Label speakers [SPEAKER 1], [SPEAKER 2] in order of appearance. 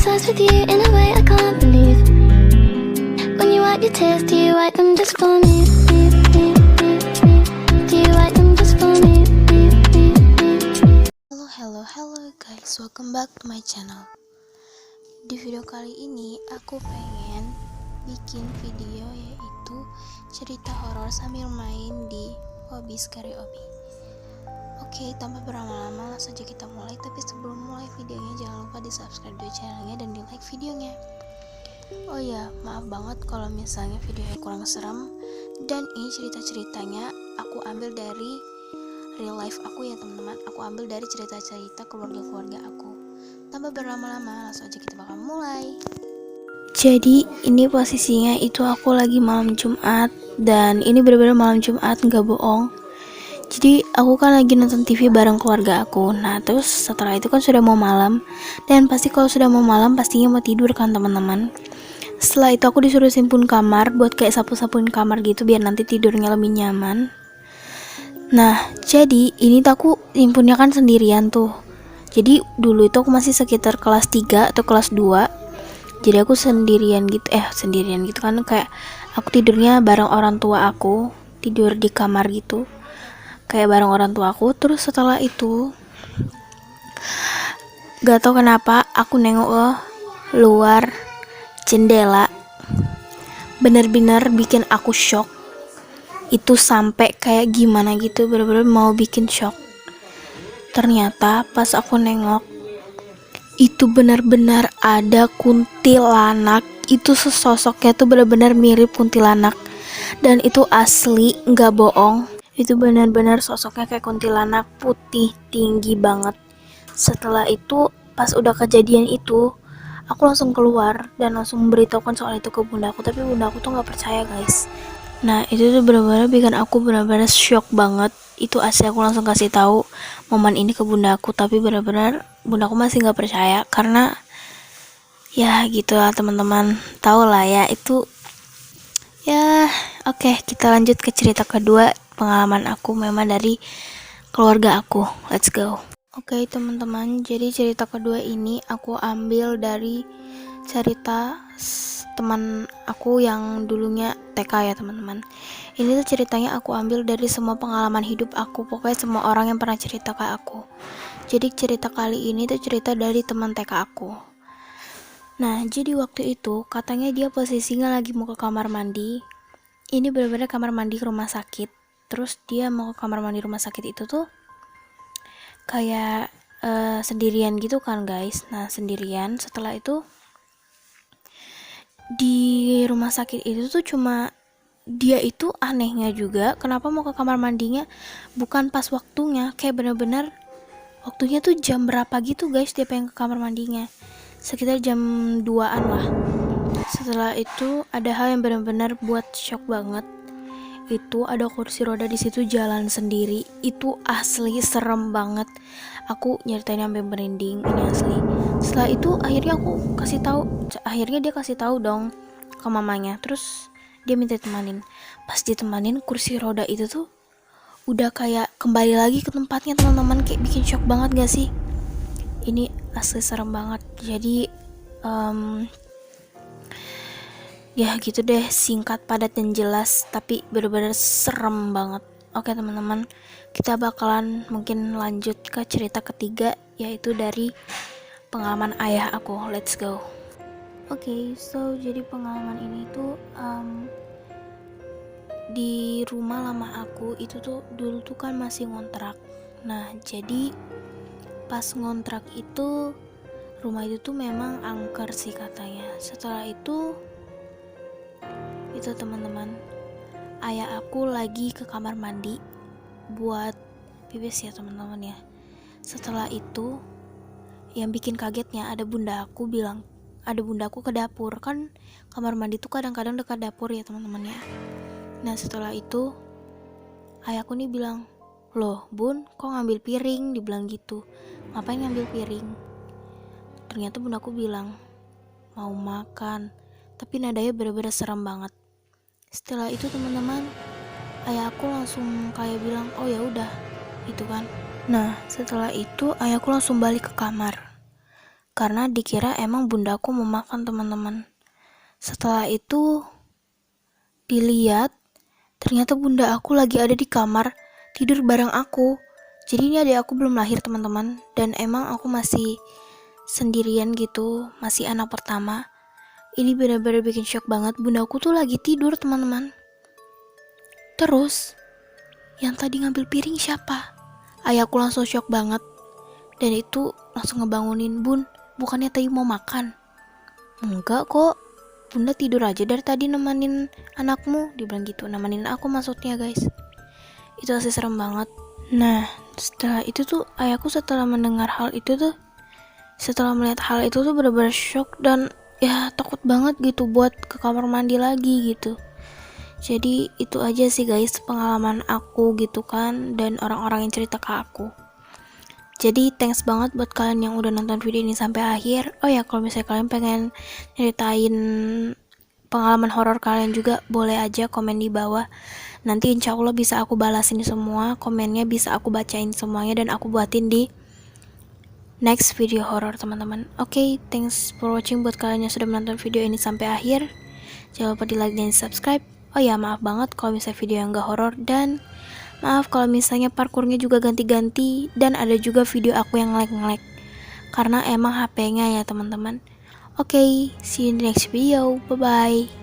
[SPEAKER 1] obsessed with you in a way I can't believe. When you wipe your tears, do you wipe them just for me? Do you wipe them just for me?
[SPEAKER 2] Hello guys, welcome back to my channel. Di video kali ini aku pengen bikin video yaitu cerita horor sambil main di Hobbies Karaoke. Oke, tanpa berlama-lama langsung saja kita mulai. Tapi sebelum mulai videonya jangan lupa di subscribe dulu channelnya dan di like videonya. Oh ya, maaf banget kalau misalnya videonya kurang serem. Dan ini cerita-ceritanya aku ambil dari real life aku ya teman-teman. Aku ambil dari cerita-cerita keluarga-keluarga aku. Tanpa berlama-lama langsung aja kita bakal mulai. Jadi ini posisinya itu aku lagi malam Jumat. Dan ini benar-benar malam Jumat, gak bohong. Jadi aku kan lagi nonton TV bareng keluarga aku. Nah terus setelah itu kan sudah mau malam. Dan pasti kalau sudah mau malam pastinya mau tidur kan teman-teman. Setelah itu aku disuruh simpun kamar buat kayak sapu-sapuin kamar gitu biar nanti tidurnya lebih nyaman. Nah jadi ini tuh aku simpunnya kan sendirian tuh. Jadi dulu itu aku masih sekitar kelas 3 atau kelas 2. Jadi aku sendirian gitu kan, kayak aku tidurnya bareng orang tua aku, tidur di kamar gitu kayak bareng orang tua aku. Terus setelah itu gak tau kenapa aku nengok ke luar jendela, bener-bener bikin aku shock. Itu sampai kayak gimana gitu, bener-bener mau bikin shock. Ternyata pas aku nengok itu benar-benar ada kuntilanak. Itu sesosoknya tuh benar-benar mirip kuntilanak, dan itu asli, nggak bohong. Itu benar-benar sosoknya kayak kuntilanak, putih, tinggi banget. Setelah itu pas udah kejadian itu aku langsung keluar dan langsung memberitahukan soal itu ke bundaku, tapi bundaku tuh nggak percaya guys. Nah itu tuh benar-benar bikin aku benar-benar shock banget. Itu asli aku langsung kasih tahu momen ini ke bundaku, tapi benar-benar bundaku masih nggak percaya karena ya gitu lah teman-teman, tahu lah ya itu ya. Oke, kita lanjut ke cerita kedua. Pengalaman aku memang dari keluarga aku. Let's go. Oke teman-teman, jadi cerita kedua ini aku ambil dari cerita teman aku yang dulunya TK ya teman-teman. Ini tuh ceritanya aku ambil dari semua pengalaman hidup aku, pokoknya semua orang yang pernah cerita ke aku. Jadi cerita kali ini tuh cerita dari teman TK aku. Nah jadi waktu itu katanya dia posisinya lagi mau ke kamar mandi. Ini benar-benar kamar mandi rumah sakit. Terus dia mau ke kamar mandi rumah sakit itu tuh kayak sendirian gitu kan guys. Nah sendirian. Setelah itu di rumah sakit itu tuh cuma dia. Itu anehnya juga kenapa mau ke kamar mandinya bukan pas waktunya, kayak bener-bener waktunya tuh jam berapa gitu guys dia pengen ke kamar mandinya, sekitar jam 2-an lah. Setelah itu ada hal yang benar-benar buat shock banget. Itu ada kursi roda di situ jalan sendiri. Itu asli serem banget. Aku nyeritain sampai merinding, ini asli. Setelah itu akhirnya dia kasih tahu dong ke mamanya. Terus dia minta temanin. Pas ditemanin, kursi roda itu tuh udah kayak kembali lagi ke tempatnya teman-teman. Kayak bikin shock banget gak sih? Ini asli serem banget. Jadi ya gitu deh, singkat, padat, dan jelas, tapi bener-bener serem banget. Oke teman-teman, kita bakalan mungkin lanjut ke cerita ketiga, yaitu dari pengalaman ayah aku. Let's go. Oke, so jadi pengalaman ini tuh di rumah lama aku itu tuh dulu tuh kan masih ngontrak. Nah jadi pas ngontrak itu rumah itu tuh memang angker sih katanya. Setelah itu teman-teman, ayah aku lagi ke kamar mandi buat pipis ya teman-teman ya. Setelah itu yang bikin kagetnya ada bundaku ke dapur. Kan kamar mandi tuh kadang-kadang dekat dapur ya teman-teman ya. Nah setelah itu ayahku nih bilang, loh bun kok ngambil piring, dibilang gitu. Ngapain ngambil piring? Ternyata bundaku bilang mau makan, tapi nadanya bener-bener serem banget. Setelah itu teman-teman, ayah aku langsung kayak bilang, oh ya udah, gitu kan. Nah setelah itu ayahku langsung balik ke kamar. karena dikira emang bundaku mau makan, teman-teman. Setelah itu dilihat, ternyata bunda aku lagi ada di kamar tidur bareng aku. Jadi ini adik aku belum lahir, teman-teman, dan emang aku masih sendirian gitu, masih anak pertama. Ini benar-benar bikin shock banget. Bundaku tuh lagi tidur, teman-teman. Terus yang tadi ngambil piring siapa? Ayahku langsung shock banget, dan itu langsung ngebangunin, "Bun, bukannya tadi mau makan?" "Enggak kok, bunda tidur aja dari tadi nemenin anakmu," dibilang gitu. Nemenin aku maksudnya, guys. Itu asli serem banget. Nah, setelah itu tuh ayahku setelah mendengar hal itu tuh, setelah melihat hal itu tuh benar-benar shock dan ya takut banget gitu buat ke kamar mandi lagi gitu. Jadi itu aja sih guys pengalaman aku gitu kan, dan orang-orang yang cerita ke aku. Jadi thanks banget buat kalian yang udah nonton video ini sampai akhir. Oh ya, kalau misalnya kalian pengen ceritain pengalaman horor kalian juga, boleh aja komen di bawah. Nanti insya Allah bisa aku balasin semua komennya, bisa aku bacain semuanya, dan aku buatin di next video horor, teman-teman. Oke, thanks for watching buat kalian yang sudah menonton video ini sampai akhir. Jangan lupa di like dan subscribe. Oh ya, maaf banget kalau misalnya video yang gak horor, dan maaf kalau misalnya parkurnya juga ganti-ganti, dan ada juga video aku yang nge-lag karena emang HP-nya ya, teman-teman. Oke, see you in the next video. Bye bye.